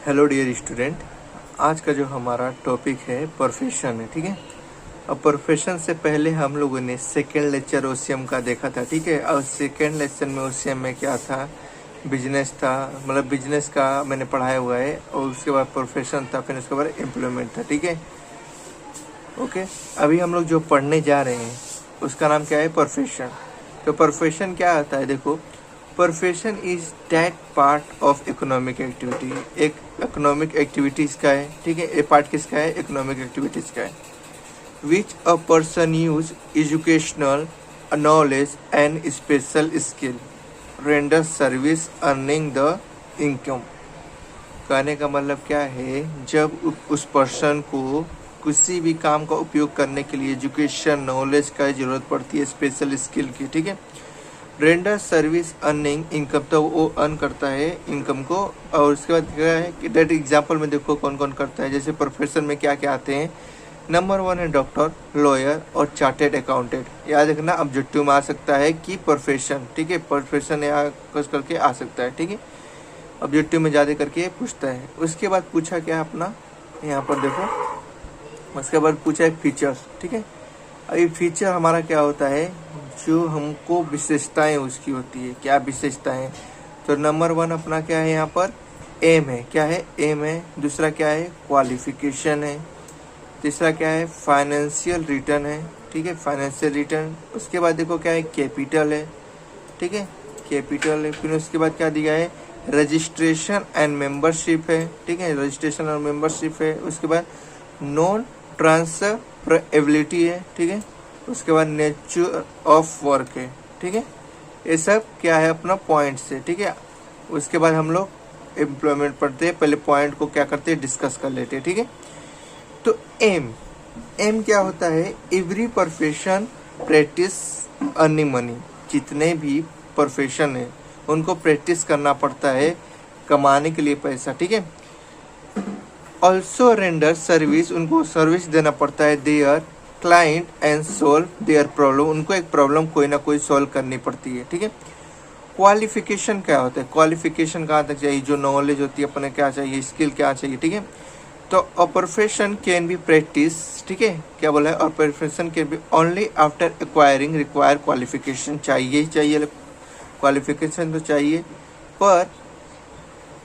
Hello dear student. आज का जो हमारा टॉपिक है प्रोफेशन है, ठीक है। अब प्रोफेशन से पहले हम लोगों ने सेकेंड लेक्चर ओसीएम का देखा था, ठीक है। और सेकेंड लेक्चर में ओसीएम में क्या था, बिजनेस था, मतलब बिजनेस का मैंने पढ़ाया हुआ है। और उसके बाद प्रोफेशन था, फिर उसके बाद एम्प्लॉयमेंट था, ठीक है। ओके, अभी हम लोग जो पढ़ने जा रहे हैं उसका नाम क्या है, प्रोफेशन। तो प्रोफेशन क्या आता है, देखो, profession is that part of economic activity. एक इकोनॉमिक एक्टिविटीज का है, ठीक है। ये पार्ट किसका है, इकोनॉमिक एक्टिविटीज का है। Which a person use educational knowledge and special skill render service earning the income. कहने का मतलब क्या है, जब उस पर्सन को किसी भी काम का उपयोग करने के लिए एजुकेशन नॉलेज का जरूरत पड़ती है, स्पेशल स्किल की, ठीक है। रेंडर सर्विस अर्निंग इनकम, तो वो अर्न करता है इनकम को। और उसके बाद क्या है कि डेट एग्जाम्पल में देखो कौन कौन करता है। जैसे प्रोफेशन में क्या क्या आते हैं, नंबर 1 है डॉक्टर, लॉयर और चार्टेड अकाउंटेंट। याद रखना, ऑब्जेक्टिव में आ सकता है कि प्रोफेशन, ठीक है। प्रोफेशन यहाँ कुछ करके आ सकता है, ठीक है। ऑब्जेक्टिव में ज़्यादा करके पूछता है। उसके बाद पूछा क्या अपना, यहाँ पर देखो, उसके बाद पूछा है फीचर्स, ठीक है। अभी फीचर हमारा क्या होता है, जो हमको विशेषताएं उसकी होती है। क्या विशेषताएं, तो नंबर 1 अपना क्या है, यहाँ पर एम है। क्या है, एम है। दूसरा क्या है, क्वालिफिकेशन है। तीसरा क्या है, फाइनेंशियल रिटर्न है, ठीक है, फाइनेंशियल रिटर्न। उसके बाद देखो क्या है, कैपिटल है, ठीक है, कैपिटल है। फिर उसके बाद क्या दिया है, रजिस्ट्रेशन एंड मेंबरशिप है, ठीक है, रजिस्ट्रेशन और मेंबरशिप है। उसके बाद नॉन ट्रांसफरेबिलिटी है, ठीक है। उसके बाद नेचर ऑफ वर्क है, ठीक है। ये सब क्या है अपना पॉइंट्स है, ठीक है। उसके बाद हम लोग एम्प्लॉयमेंट पढ़ते हैं, पहले पॉइंट को क्या करते हैं, डिस्कस कर लेते हैं, ठीक है। तो एम, एम क्या होता है, every profession practice earning money. जितने भी प्रोफेशन है उनको प्रैक्टिस करना पड़ता है कमाने के लिए पैसा, ठीक है। ऑल्सो रेंडर सर्विस, उनको सर्विस देना पड़ता है there client and solve their problem. उनको एक प्रॉब्लम कोई ना कोई सॉल्व करनी पड़ती है, ठीक है। क्वालिफिकेशन क्या होता है, क्वालिफिकेशन कहाँ तक चाहिए, जो नॉलेज होती है अपने क्या चाहिए, स्किल क्या चाहिए, ठीक है। तो a profession can be practice, ठीक है, क्या बोला है, a profession can be only after acquiring require qualification. चाहिए ही चाहिए, क्वालिफिकेशन तो चाहिए, पर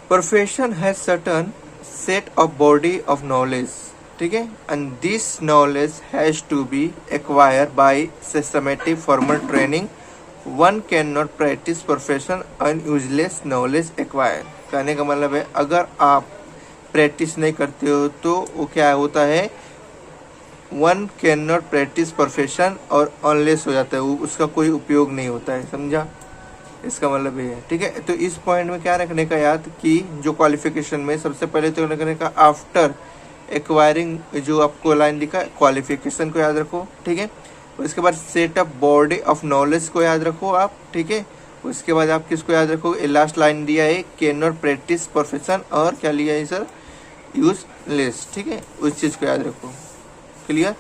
profession has certain set of body of knowledge, ठीक है, and this knowledge has to be acquired by systematic formal training. One can not practice profession unless knowledge acquire. कहने का मतलब है, अगर आप प्रैक्टिस नहीं करते हो तो वो क्या होता है, one can not practice profession और अनलेस हो जाता है, वो उसका कोई उपयोग नहीं होता है, समझा। इसका मतलब ये है, ठीक है। तो इस पॉइंट में क्या रखने का याद, कि जो क्वालिफिकेशन में सबसे पहले तो रखने का आफ्टर एक्वायरिंग, जो आपको लाइन लिखा है, क्वालिफिकेशन को याद रखो, ठीक है। उसके बाद set up body of knowledge को याद रखो आप, ठीक है। उसके बाद आप किसको याद रखो, लास्ट लाइन दिया है, कैन नॉट प्रैक्टिस प्रोफेशन, और क्या लिया है सर, यूजलेस, ठीक है, उस चीज़ को याद रखो। क्लियर।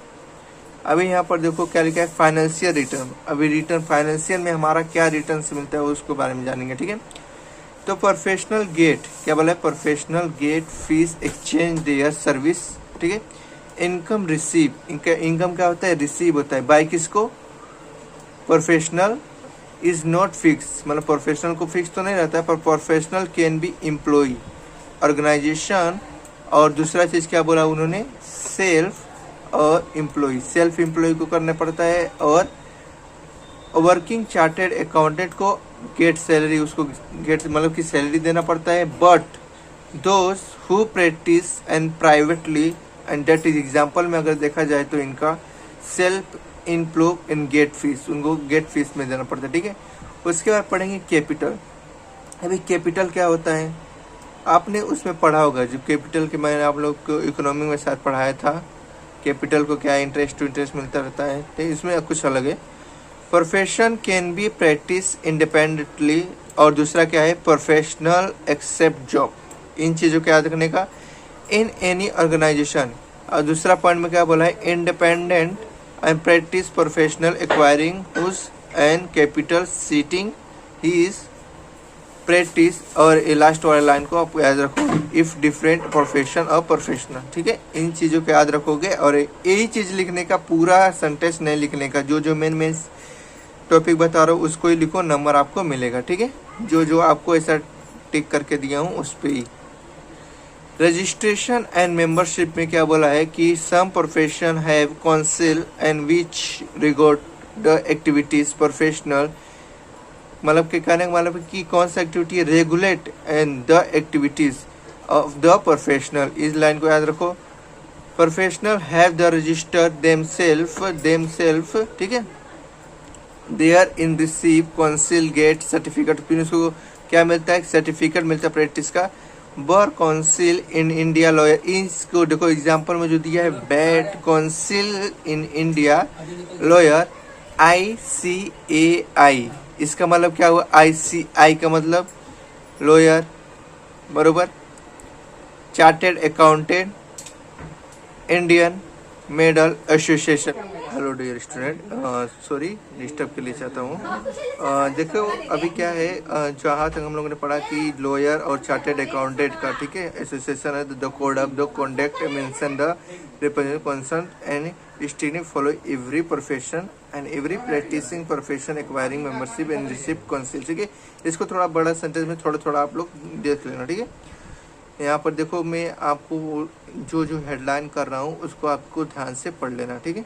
अभी यहाँ पर देखो क्या लिखा है, फाइनेंशियल रिटर्न। अभी रिटर्न फाइनेंशियल में हमारा क्या रिटर्न से मिलता है उसको बारे में जानेंगे, ठीक है। तो प्रोफेशनल गेट, क्या बोला है, professional get fees exchange their service, ठीक है। इनकम रिसीव, इनकम क्या होता है, रिसीव होता है बाय किसको, प्रोफेशनल इज नॉट फिक्स, मतलब प्रोफेशनल को फिक्स तो नहीं रहता है, पर professional can be employ organization. और दूसरा चीज़ क्या बोला उन्होंने, सेल्फ और एम्प्लॉय, सेल्फ एम्प्लॉय को करना पड़ता है। और वर्किंग चार्टेड अकाउंटेंट को गेट सैलरी, उसको गेट मतलब कि सैलरी देना पड़ता है। But those who practice and privately, and that is example में अगर देखा जाए तो इनका self employee in gate fees, उनको गेट फीस में देना पड़ता है, ठीक है। उसके बाद पढ़ेंगे कैपिटल। अभी कैपिटल क्या होता है, आपने उसमें पढ़ा होगा, जो कैपिटल के मैंने आप लोग को इकोनॉमी में शायद पढ़ाया था, कैपिटल को क्या इंटरेस्ट टू इंटरेस्ट मिलता रहता है, तो इसमें कुछ अलग है। Profession can be practice independently, और दूसरा क्या है, प्रोफेशनल एक्सेप्ट जॉब। इन चीज़ों को याद रखने का, इन एनी ऑर्गेनाइजेशन। और दूसरा पॉइंट में क्या बोला है, independent and practice professional acquiring whose and capital seating he is practice और ये लास्ट वाले लाइन को आप याद रखो, इफ़ डिफरेंट प्रोफेशन और प्रोफेशनल, ठीक है। इन चीज़ों को याद रखोगे और यही चीज़ लिखने का, पूरा सेंटेंस नहीं लिखने का, जो जो मेन टॉपिक बता रहा हूँ उसको ही लिखो, नंबर आपको मिलेगा, ठीक है। जो जो आपको ऐसा टिक करके दिया हूँ उस पर ही। रजिस्ट्रेशन एंड मेंबरशिप में क्या बोला है कि some profession have council and which regard the activities professional, मतलब के कहने का मतलब कि कौन सा activity regulate and the activities of the professional. इस लाइन को याद रखो, professional have the register themself, ठीक है, there in receive council get certificate, फिर उसको क्या मिलता है, सर्टिफिकेट मिलता है प्रैक्टिस का। Bar council in India lawyer, इसको देखो एग्जांपल में जो दिया है, bat council in India lawyer ICAI, इसका मतलब क्या हुआ, ICI का मतलब लॉयर, बरोबर। Chartered accountant Indian medical association. Hello dear student, sorry disturb के लिए चाहता हूँ। देखो अभी क्या है, जहाँ तक हम लोगों ने पढ़ा कि लॉयर और चार्टेड अकाउंटेंट का, ठीक है, एसोसिएशन है, the code of the conduct mention the representative concern and strictly follow every profession and every practicing profession acquiring membership and respective council, ठीक है। इसको थोड़ा बड़ा सेंटेंस में थोड़ा थोड़ा आप लोग देख लेना, ठीक है। यहाँ पर देखो मैं आपको जो जो हेडलाइन कर रहा हूँ उसको आपको ध्यान से पढ़ लेना, ठीक है।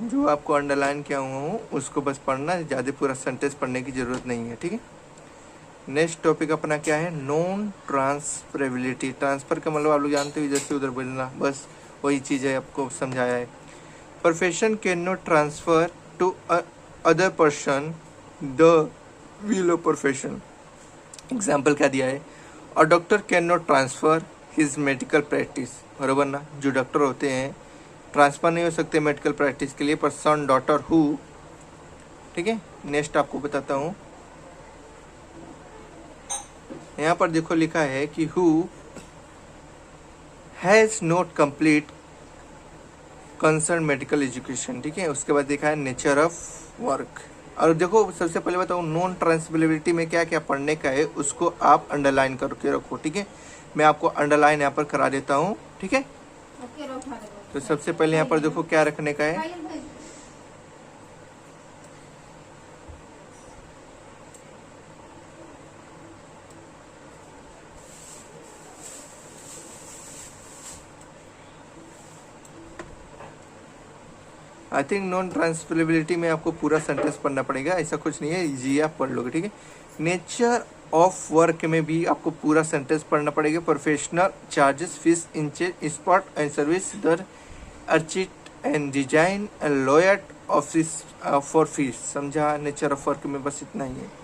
जो आपको अंडरलाइन किया हुआ हूँ उसको बस पढ़ना है, ज़्यादा पूरा सेंटेंस पढ़ने की ज़रूरत नहीं है, ठीक है। नेक्स्ट टॉपिक अपना क्या है, नॉन ट्रांसफरेबिलिटी। ट्रांसफ़र का मतलब आप लोग जानते हो, इधर से उधर बोलना, बस वही चीज़ है, आपको समझाया है। Profession can not transfer to other person the will of profession. Example क्या दिया है, और doctor can not transfer his medical practice, बराबर ना। जो डॉक्टर होते हैं ट्रांसफ़र नहीं हो सकते मेडिकल प्रैक्टिस के लिए, पर सन डॉटर हु, ठीक है। नेक्स्ट आपको बताता हूँ, यहाँ पर देखो लिखा है कि who has not complete concern medical education, ठीक है। उसके बाद देखा है नेचर ऑफ वर्क। और देखो सबसे पहले बताऊँ नॉन ट्रांसफरेबिलिटी में क्या क्या पढ़ने का है उसको आप अंडरलाइन करके रखो, ठीक है। मैं आपको अंडरलाइन यहाँ पर करा देता हूँ, ठीक है। तो सबसे पहले यहाँ पर देखो क्या रखने का है, आई थिंक नॉन ट्रांसफरेबिलिटी में आपको पूरा सेंटेंस पढ़ना पड़ेगा, ऐसा कुछ नहीं है, इजी आप पढ़ लोगे, ठीक है। नेचर ऑफ वर्क में भी आपको पूरा सेंटेंस पढ़ना पड़ेगा। Professional charges fees exchange spot and service दर architect and design and lawyer office for fees, समझा। नेचर ऑफ वर्क में बस इतना ही है।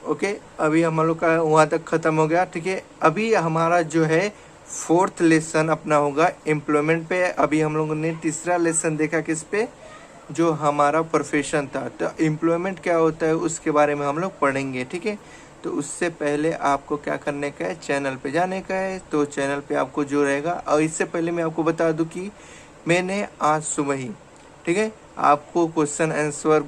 ओके, अभी हम लोग का वहाँ तक ख़त्म हो गया, ठीक है। अभी हमारा जो है फोर्थ लेसन अपना होगा एम्प्लॉयमेंट पे। अभी हम लोगों ने तीसरा लेसन देखा किस पे, जो हमारा प्रोफेशन था। तो एम्प्लॉयमेंट क्या होता है उसके बारे में हम लोग पढ़ेंगे, ठीक है। तो उससे पहले आपको क्या करने का है, चैनल पे जाने का है। तो चैनल पे आपको जो रहेगा, और इससे पहले मैं आपको बता दूं कि मैंने आज सुबह ही, ठीक है, आपको क्वेश्चन आंसर,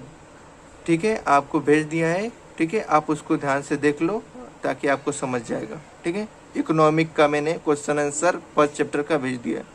ठीक है, आपको भेज दिया है, ठीक है। आप उसको ध्यान से देख लो ताकि आपको समझ जाएगा, ठीक है। इकोनॉमिक का मैंने क्वेश्चन आंसर फर्स्ट चैप्टर का भेज दिया है।